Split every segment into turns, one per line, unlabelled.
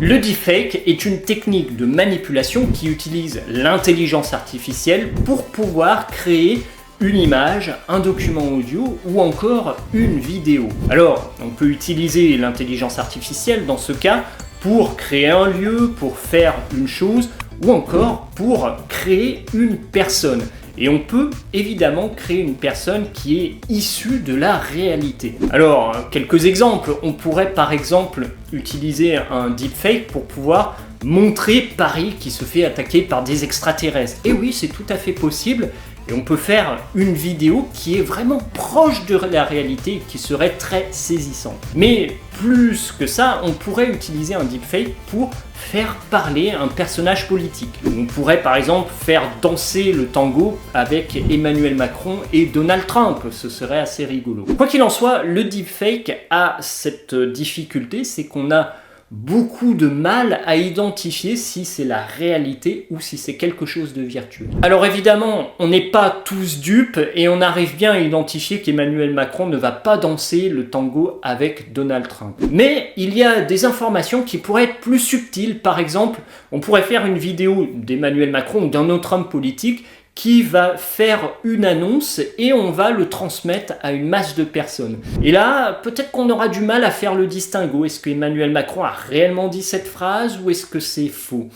Le deepfake est une technique de manipulation qui utilise l'intelligence artificielle pour pouvoir créer une image, un document audio ou encore une vidéo. Alors, on peut utiliser l'intelligence artificielle dans ce cas pour créer un lieu, pour faire une chose ou encore pour créer une personne. Et on peut évidemment créer une personne qui est issue de la réalité. Alors, quelques exemples. On pourrait par exemple utiliser un deepfake pour pouvoir montrer Paris qui se fait attaquer par des extraterrestres. Et oui, c'est tout à fait possible. Et on peut faire une vidéo qui est vraiment proche de la réalité et qui serait très saisissante. Mais plus que ça, on pourrait utiliser un deepfake pour faire parler un personnage politique. On pourrait par exemple faire danser le tango avec Emmanuel Macron et Donald Trump, ce serait assez rigolo. Quoi qu'il en soit, le deepfake a cette difficulté, c'est qu'on a beaucoup de mal à identifier si c'est la réalité ou si c'est quelque chose de virtuel. Alors évidemment, on n'est pas tous dupes et on arrive bien à identifier qu'Emmanuel Macron ne va pas danser le tango avec Donald Trump. Mais il y a des informations qui pourraient être plus subtiles. Par exemple, on pourrait faire une vidéo d'Emmanuel Macron ou d'un autre homme politique qui va faire une annonce et on va le transmettre à une masse de personnes. Et là, peut-être qu'on aura du mal à faire le distinguo. Est-ce que Emmanuel Macron a réellement dit cette phrase ou est-ce que c'est faux ?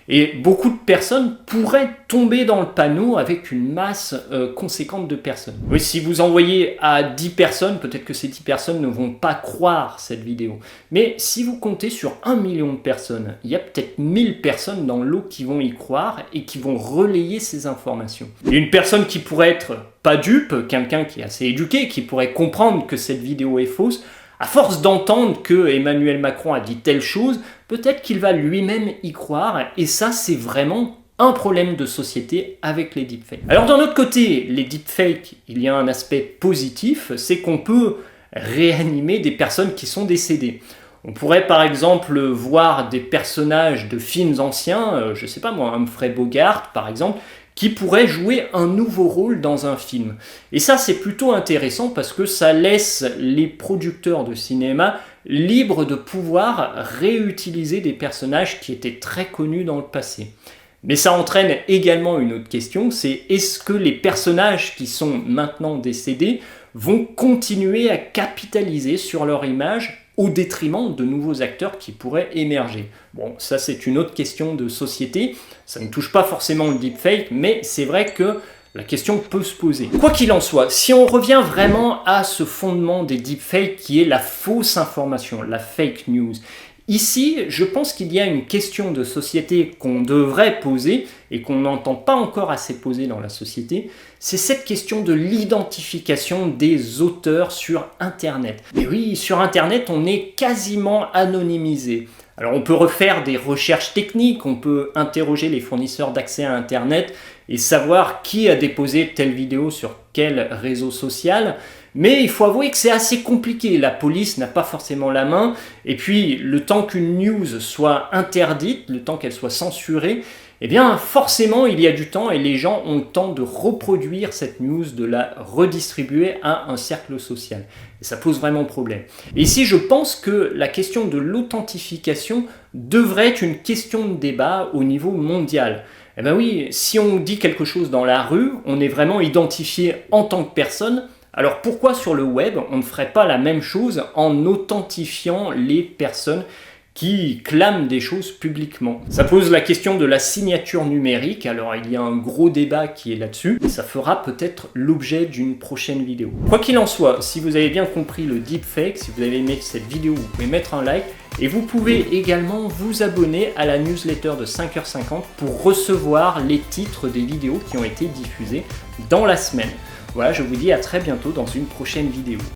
Et beaucoup de personnes pourraient tomber dans le panneau avec une masse conséquente de personnes. Oui, si vous envoyez à 10 personnes, peut-être que ces 10 personnes ne vont pas croire cette vidéo. Mais si vous comptez sur 1 million de personnes, il y a peut-être 1000 personnes dans l'eau qui vont y croire et qui vont relayer ces informations. Et une personne qui pourrait être pas dupe, quelqu'un qui est assez éduqué, qui pourrait comprendre que cette vidéo est fausse, à force d'entendre que Emmanuel Macron a dit telle chose, peut-être qu'il va lui-même y croire, et ça c'est vraiment un problème de société avec les deepfakes. Alors d'un autre côté, les deepfakes, il y a un aspect positif, c'est qu'on peut réanimer des personnes qui sont décédées. On pourrait par exemple voir des personnages de films anciens, je sais pas moi, Humphrey Bogart par exemple, qui pourrait jouer un nouveau rôle dans un film. Et ça, c'est plutôt intéressant parce que ça laisse les producteurs de cinéma libres de pouvoir réutiliser des personnages qui étaient très connus dans le passé. Mais ça entraîne également une autre question, c'est est-ce que les personnages qui sont maintenant décédés vont continuer à capitaliser sur leur image au détriment de nouveaux acteurs qui pourraient émerger. Bon, ça c'est une autre question de société, ça ne touche pas forcément le deepfake, mais c'est vrai que la question peut se poser. Quoi qu'il en soit, si on revient vraiment à ce fondement des deepfakes qui est la fausse information, la fake news, ici, je pense qu'il y a une question de société qu'on devrait poser et qu'on n'entend pas encore assez poser dans la société, c'est cette question de l'identification des auteurs sur Internet. Et oui, sur Internet, on est quasiment anonymisé. Alors on peut refaire des recherches techniques, on peut interroger les fournisseurs d'accès à Internet et savoir qui a déposé telle vidéo sur quel réseau social, mais il faut avouer que c'est assez compliqué, la police n'a pas forcément la main, et puis le temps qu'une news soit interdite, le temps qu'elle soit censurée, eh bien forcément il y a du temps et les gens ont le temps de reproduire cette news, de la redistribuer à un cercle social. Et ça pose vraiment problème. Et ici je pense que la question de l'authentification devrait être une question de débat au niveau mondial. Eh bien oui, si on dit quelque chose dans la rue, on est vraiment identifié en tant que personne. Alors pourquoi sur le web, on ne ferait pas la même chose en authentifiant les personnes qui clament des choses publiquement? Ça pose la question de la signature numérique, alors il y a un gros débat qui est là-dessus, et ça fera peut-être l'objet d'une prochaine vidéo. Quoi qu'il en soit, si vous avez bien compris le deepfake, si vous avez aimé cette vidéo, vous pouvez mettre un like, et vous pouvez également vous abonner à la newsletter de 5h50 pour recevoir les titres des vidéos qui ont été diffusées dans la semaine. Voilà, je vous dis à très bientôt dans une prochaine vidéo.